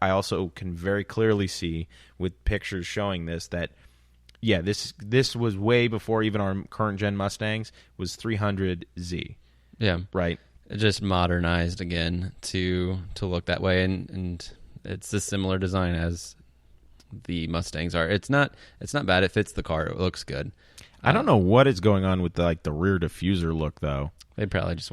I also can very clearly see with pictures showing this that, yeah, this was way before even our current gen Mustangs was 300Z. Yeah. Right. It just modernized again to look that way, and it's a similar design as the Mustangs are. It's not bad. It fits the car. It looks good. I don't know what is going on with the rear diffuser look though. They probably just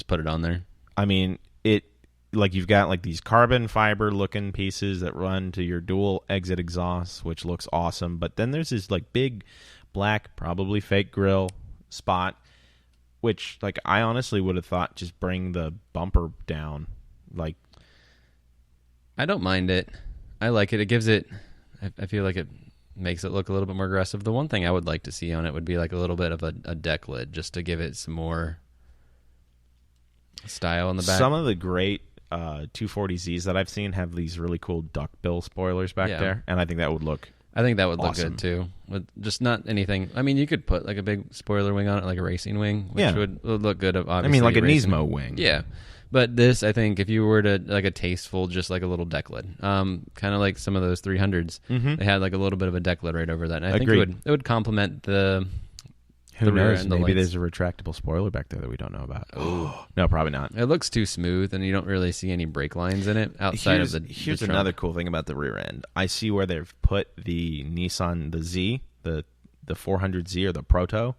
put it on there. I mean, you've got these carbon fiber looking pieces that run to your dual exit exhaust, which looks awesome. But then there's this big black, probably fake grill spot, which I honestly would have thought just bring the bumper down. I don't mind it. I like it. It gives it. I feel like it makes it look a little bit more aggressive. The one thing I would like to see on it would be a little bit of a deck lid, just to give it some more style in the back. Some of the great 240Zs that I've seen have these really cool duckbill spoilers back there, and I think that would look. I think that would awesome. look good too. With just not anything. I mean, you could put a big spoiler wing on it, like a racing wing, which would look good. Obviously, I mean, like a racing. Nismo wing. Yeah. But this, I think, if you were to a tasteful, just a little deck lid, kind of like some of those 300s, they had a little bit of a deck lid right over that. And I think it would complement the. Who knows? Maybe there's a retractable spoiler back there that we don't know about. Oh no, probably not. It looks too smooth, and you don't really see any brake lines in it outside of the. Here's the another cool thing about the rear end. I see where they've put the Nissan, the Z, the 400Z or the Proto,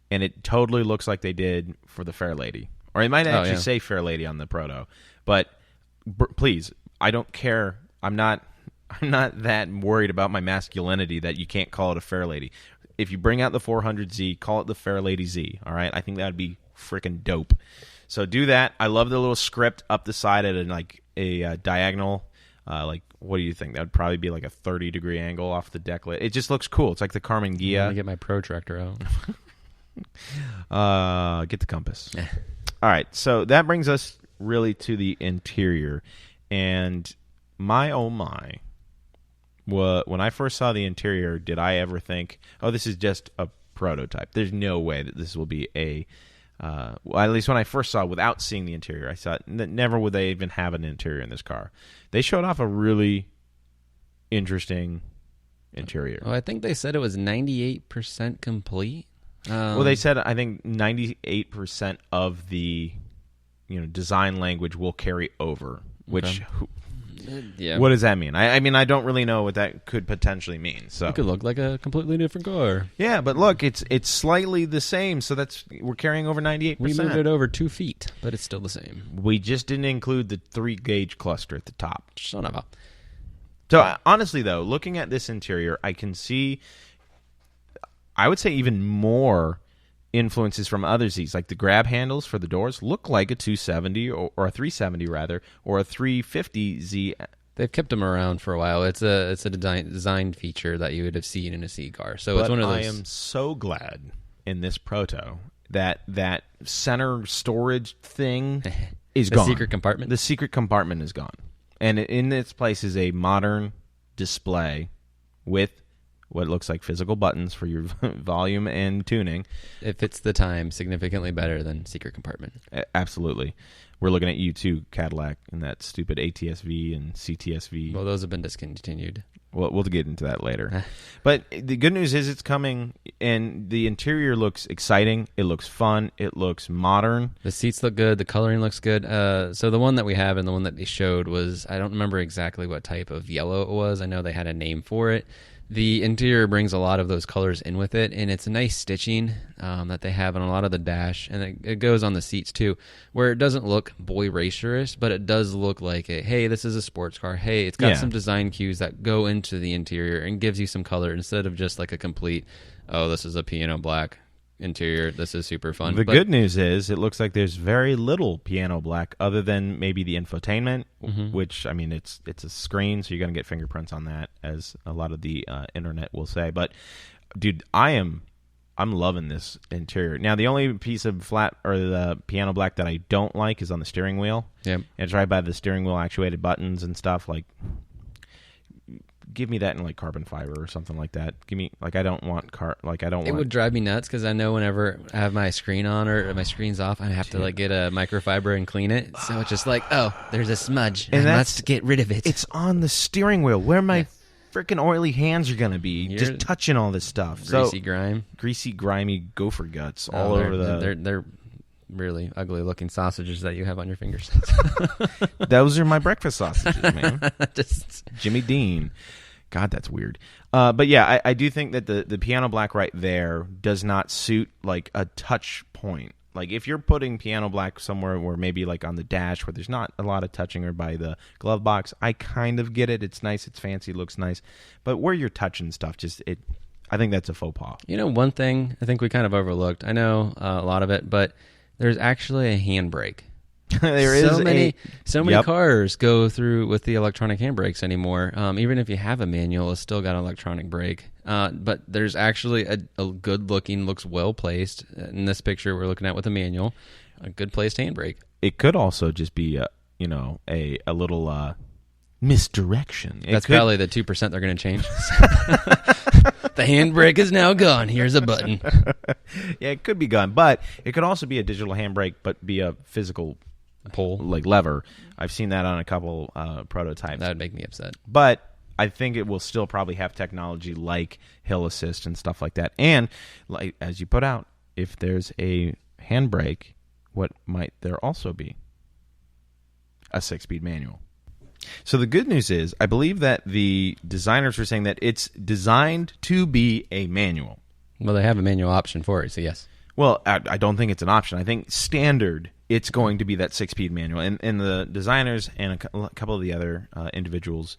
and it totally looks like they did for the Fairlady. Or it might actually say Fairlady on the Proto. But please, I don't care. I'm not that worried about my masculinity that you can't call it a Fairlady. If you bring out the 400Z, call it the Fairlady Z, all right? I think that would be freaking dope. So do that. I love the little script up the side at a diagonal. What do you think? That would probably be a 30-degree angle off the deck lid. It just looks cool. It's like the Carmen Ghia. I'm going to get my protractor out. Get the compass. All right, so that brings us really to the interior. And my, oh my, when I first saw the interior, did I ever think, oh, this is just a prototype? There's no way that this will be well, at least when I first saw it without seeing the interior, I thought never would they even have an interior in this car. They showed off a really interesting interior. Oh, I think they said it was 98% complete. Well, they said I think 98% of the design language will carry over. Which, what does that mean? I mean, I don't really know what that could potentially mean. So it could look like a completely different car. Yeah, but look, it's slightly the same. So we're carrying over 98%. We moved it over 2 feet, but it's still the same. We just didn't include the 3-gauge cluster at the top. Son of a. So honestly, though, looking at this interior, I can see. I would say even more influences from other Zs, like the grab handles for the doors look like a 270 or a 370 rather, or a 350Z. They've kept them around for a while. It's a design feature that you would have seen in a C car. So but it's one of those. I am so glad in this Proto that center storage thing is gone. The secret compartment. The secret compartment is gone, and in its place is a modern display with what looks like physical buttons for your volume and tuning. It fits the time significantly better than secret compartment. Absolutely. We're looking at you too, Cadillac, and that stupid ATS-V and CTS-V. Well, those have been discontinued. We'll get into that later. But the good news is it's coming, and the interior looks exciting. It looks fun. It looks modern. The seats look good. The coloring looks good. So the one that we have and the one that they showed was, I don't remember exactly what type of yellow it was. I know they had a name for it. The interior brings a lot of those colors in with it, and it's a nice stitching that they have on a lot of the dash, and it goes on the seats too, where it doesn't look boy racerish, but it does look like hey, this is a sports car. Hey, it's got some design cues that go into the interior and gives you some color instead of just like a complete, oh, this is a piano black interior. This is super fun. The good news is it looks like there's very little piano black other than maybe the infotainment, which, I mean, it's a screen, so you're going to get fingerprints on that, as a lot of the internet will say. But, dude, I'm loving this interior. Now, the only piece of flat or the piano black that I don't like is on the steering wheel. Yeah. It's right by the steering wheel actuated buttons and stuff. Like, give me that in like carbon fiber or something like that. Give me like I don't want It would drive me nuts because I know whenever I have my screen on or my screen's off, I have to like get a microfiber and clean it. So it's just like, oh, there's a smudge, and I must get rid of it. It's on the steering wheel. Where my freaking oily hands are gonna be just touching all this stuff. Greasy, grimy gopher guts all over They're really ugly looking sausages that you have on your fingers. Those are my breakfast sausages, man. Jimmy Dean. God, that's weird. But yeah, I do think that the piano black right there does not suit like a touch point. Like if you're putting piano black somewhere where maybe like on the dash where there's not a lot of touching, or by the glove box, I kind of get it. It's nice, it's fancy, looks nice. But where you're touching stuff, I think that's a faux pas. You know, one thing I think we kind of overlooked. I know a lot of it, but there's actually a handbrake. So many cars go through with the electronic handbrakes anymore. Even if you have a manual, it's still got an electronic brake. But there's actually a good looking, looks well placed. In this picture we're looking at with a manual, a good placed handbrake. It could also just be a little misdirection. That's probably the 2% they're going to change. The handbrake is now gone. Here's a button. Yeah, it could be gone, but it could also be a digital handbrake, but be a physical pole, like lever. I've seen that on a couple prototypes. That would make me upset. But I think it will still probably have technology like hill assist and stuff like that. And like as you put out, if there's a handbrake, what might there also be? A 6-speed manual. So the good news is, I believe that the designers were saying that it's designed to be a manual. Well, they have a manual option for it, so yes. Well, I don't think it's an option. I think standard, it's going to be that 6-speed manual. And the designers and a couple of the other individuals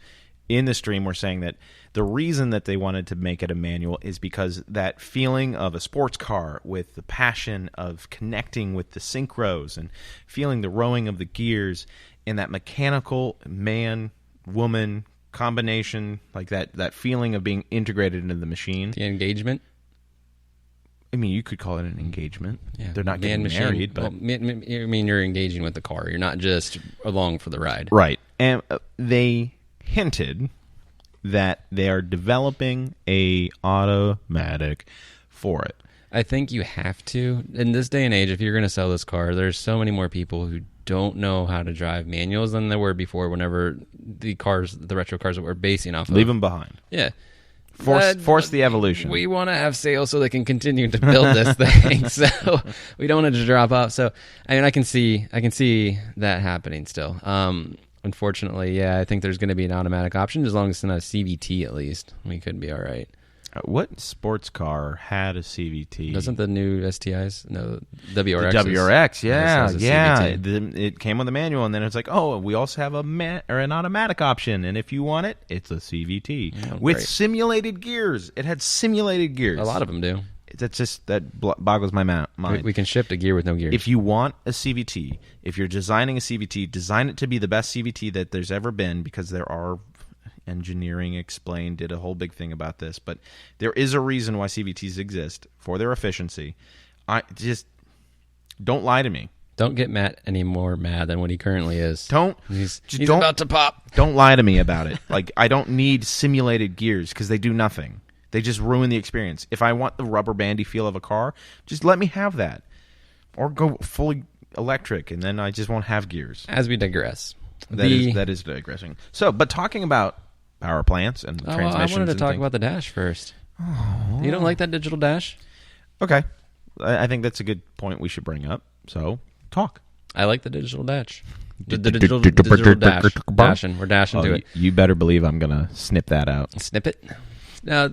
in the stream were saying that the reason that they wanted to make it a manual is because that feeling of a sports car with the passion of connecting with the synchros and feeling the rowing of the gears and that mechanical man-woman combination, like that feeling of being integrated into the machine. The engagement? I mean, you could call it an engagement. Yeah. They're not getting married, but... Well, I mean, you're engaging with the car. You're not just along for the ride. Right. And they hinted that they are developing a automatic for it. I think you have to. In this day and age, if you're going to sell this car, there's so many more people who don't know how to drive manuals than there were before whenever the retro cars that we're basing off of. Leave them behind. Yeah. Force the evolution. We want to have sales so they can continue to build this thing. So we don't want it to drop off. So I mean, I can see that happening still. Unfortunately, yeah, I think there's going to be an automatic option as long as it's not a CVT at least. We could be all right. What sports car had a CVT? Doesn't the new STIs? No, WRX. The WRX, yeah. It came with a manual, and then it's like, oh, we also have an automatic option, and if you want it, it's a CVT with simulated gears. It had simulated gears. A lot of them do. That boggles my mind. We can shift a gear with no gears. If you want a CVT, if you're designing a CVT, design it to be the best CVT that there's ever been, because there are... Engineering Explained did a whole big thing about this, but there is a reason why CVTs exist, for their efficiency. Don't lie to me. Don't get Matt any more mad than what he currently is. He's about to pop. Don't lie to me about it. Like, I don't need simulated gears because they do nothing. They just ruin the experience. If I want the rubber bandy feel of a car, just let me have that, or go fully electric, and then I just won't have gears. As we digress, that is digressing. So, but talking about power plants and transmissions. I wanted to talk about the dash first. Oh. You don't like that digital dash? Okay. I think that's a good point we should bring up. So, talk. I like the digital dash. The digital dash. Dashing. We're dashing to it. You better believe I'm going to snip that out. Snip it?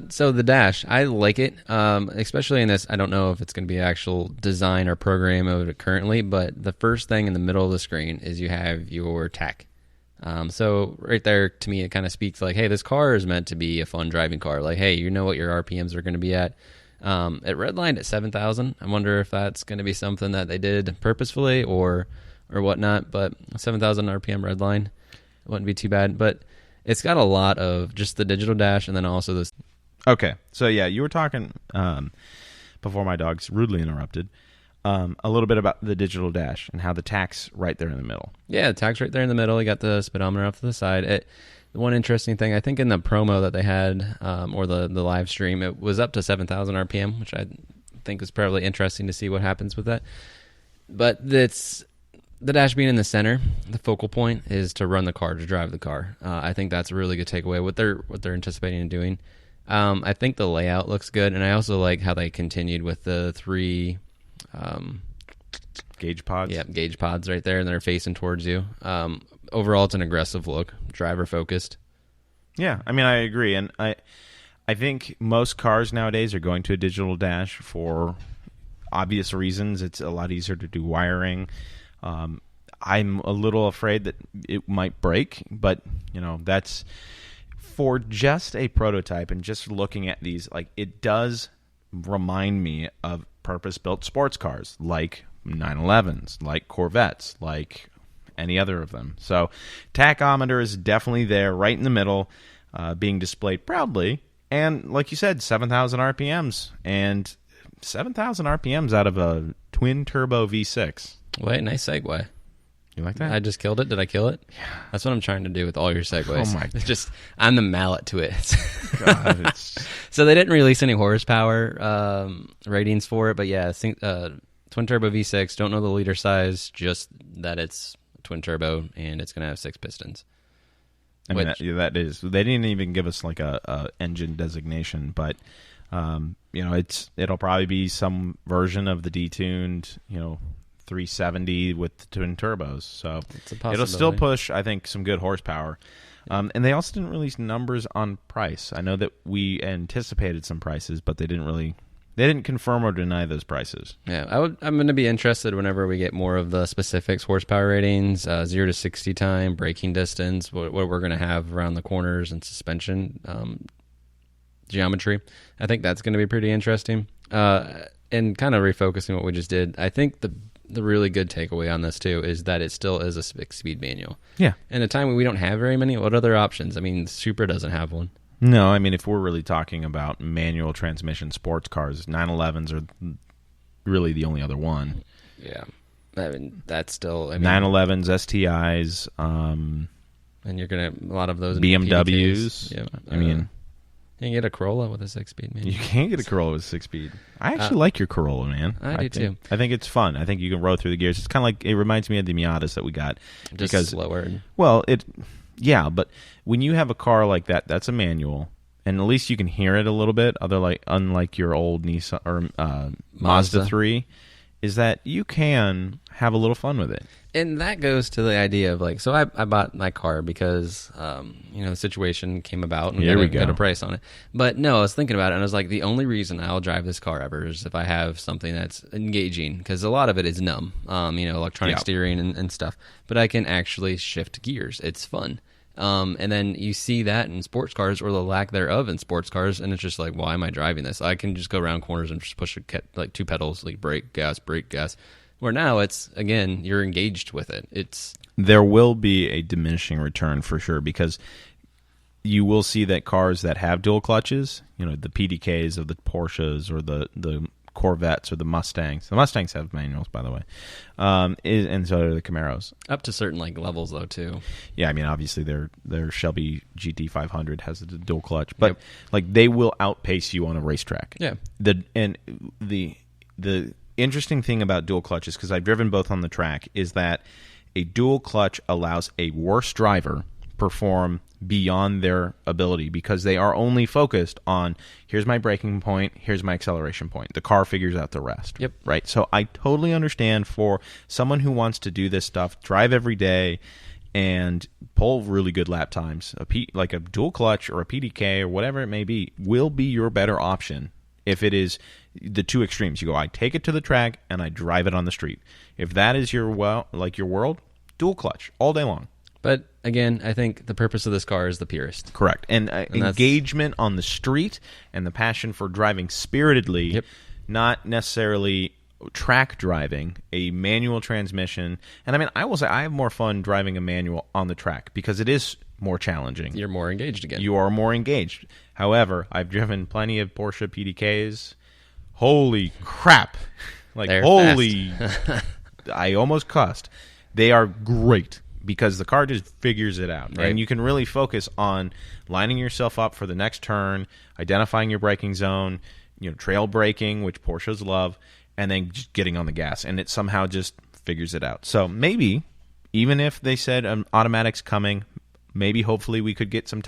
So the dash, I like it, especially in this. I don't know if it's going to be actual design or program of it currently, but the first thing in the middle of the screen is you have your tach. So right there, to me, it kind of speaks like, hey, this car is meant to be a fun driving car. Like, hey, you know what your RPMs are going to be at. It redlined at 7,000. I wonder if that's going to be something that they did purposefully or whatnot. But 7,000 RPM redline wouldn't be too bad. But it's got a lot of just the digital dash and then also this. Okay, so yeah, you were talking before my dogs rudely interrupted. A little bit about the digital dash and how the tach's right there in the middle. Yeah, the tach's right there in the middle. You got the speedometer off to the side. The one interesting thing, I think in the promo that they had, or the live stream, it was up to 7,000 RPM, which I think is probably interesting to see what happens with that. But it's the dash being in the center. The focal point is to run the car, to drive the car. I think that's a really good takeaway. What they're anticipating and doing. I think the layout looks good, and I also like how they continued with the 3 gauge pods. Yeah, gauge pods right there, and they're facing towards you. Overall, it's an aggressive look, driver focused. Yeah, I mean, I agree, and I think most cars nowadays are going to a digital dash for obvious reasons. It's a lot easier to do wiring. I'm a little afraid that it might break, but that's for just a prototype. And just looking at these, like, it does remind me of purpose-built sports cars, like 911s, like Corvettes, like any other of them. So tachometer is definitely there, right in the middle, being displayed proudly. And like you said, 7,000 RPMs. And 7,000 RPMs out of a twin-turbo V6. Wait, nice segue. You like that? I just killed it. Did I kill it? Yeah. That's what I'm trying to do with all your segues. Oh, my God. It's just, I'm the mallet to it. God, So they didn't release any horsepower ratings for it, but yeah, twin-turbo V6, don't know the liter size, just that it's twin turbo and it's going to have 6 pistons. I mean, that is. They didn't even give us like a engine designation, but it'll probably be some version of the detuned 370 with the twin turbos. So it'll still push, I think, some good horsepower. And they also didn't release numbers on price. I know that we anticipated some prices, but they didn't confirm or deny those prices. Yeah, I'm going to be interested whenever we get more of the specifics, horsepower ratings, 0 to 60 time, braking distance, what we're going to have around the corners and suspension geometry. I think that's going to be pretty interesting. And kind of refocusing what we just did, I think the really good takeaway on this too is that it still is a 6-speed manual. Yeah. In a time when we don't have very many, what other options? I mean, Supra doesn't have one. No, I mean, if we're really talking about manual transmission sports cars, 911s are really the only other one. Yeah. I mean, that's still... 911s, STIs, and you're going to... A lot of those... BMWs. Yeah. I mean... You can get a Corolla with a 6-speed manual. You can get a Corolla with a 6-speed. I actually like your Corolla, man. I do too. I think it's fun. I think you can roll through the gears. It's kind of like... It reminds me of the Miatas that we got. Just slower. Well, yeah, but when you have a car like that, that's a manual, and at least you can hear it a little bit. Unlike your old Nissan or Mazda 3, is that you can have a little fun with it. And that goes to the idea of like, so I bought my car because the situation came about and we got a price on it. But no, I was thinking about it and I was like, the only reason I'll drive this car ever is if I have something that's engaging, because a lot of it is numb, electronic steering and stuff. But I can actually shift gears. It's fun. And then you see that in sports cars, or the lack thereof in sports cars, and it's just like, why am I driving this? I can just go around corners and just push like 2 pedals, like brake, gas. Where now it's, again, you're engaged with it. There will be a diminishing return for sure, because you will see that cars that have dual clutches, the PDKs of the Porsches or the Corvettes or the Mustangs. The Mustangs have manuals, by the way, and so do the Camaros. Up to certain levels, though, too. Yeah, I mean, obviously their Shelby GT500 has a dual clutch, but they will outpace you on a racetrack. Yeah. The interesting thing about dual clutches, because I've driven both on the track, is that a dual clutch allows a worse driver perform beyond their ability, because they are only focused on, here's my braking point, here's my acceleration point. The car figures out the rest. Yep. Right? So I totally understand for someone who wants to do this stuff, drive every day, and pull really good lap times, like a dual clutch or a PDK or whatever it may be, will be your better option. If it is the two extremes, you go, I take it to the track and I drive it on the street. If that is your world, dual clutch all day long. But again, I think the purpose of this car is the purest. Correct. And engagement on the street and the passion for driving spiritedly, not necessarily track driving, a manual transmission. And I mean, I will say I have more fun driving a manual on the track because it is more challenging. You're more engaged again. You are more engaged. However, I've driven plenty of Porsche PDKs. Holy crap. Like, They're holy... I almost cussed. They are great because the car just figures it out. Right. And you can really focus on lining yourself up for the next turn, identifying your braking zone, trail braking, which Porsches love, and then just getting on the gas. And it somehow just figures it out. So maybe, even if they said automatic's coming, maybe hopefully we could get some